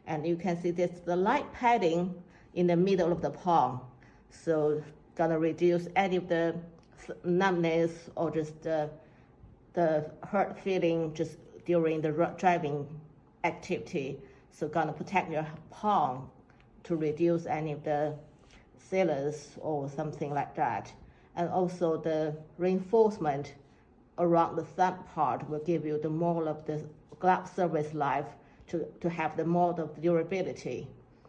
And you can see this the light padding in the middle of the palm. So gonna reduce any of the numbness or just the hurt feeling just during the driving activity. So gonna protect your palm to reduce any of the seals or something like that. And also the reinforcement around the thumb part will give you the more of the glove surface life to have the more of durability.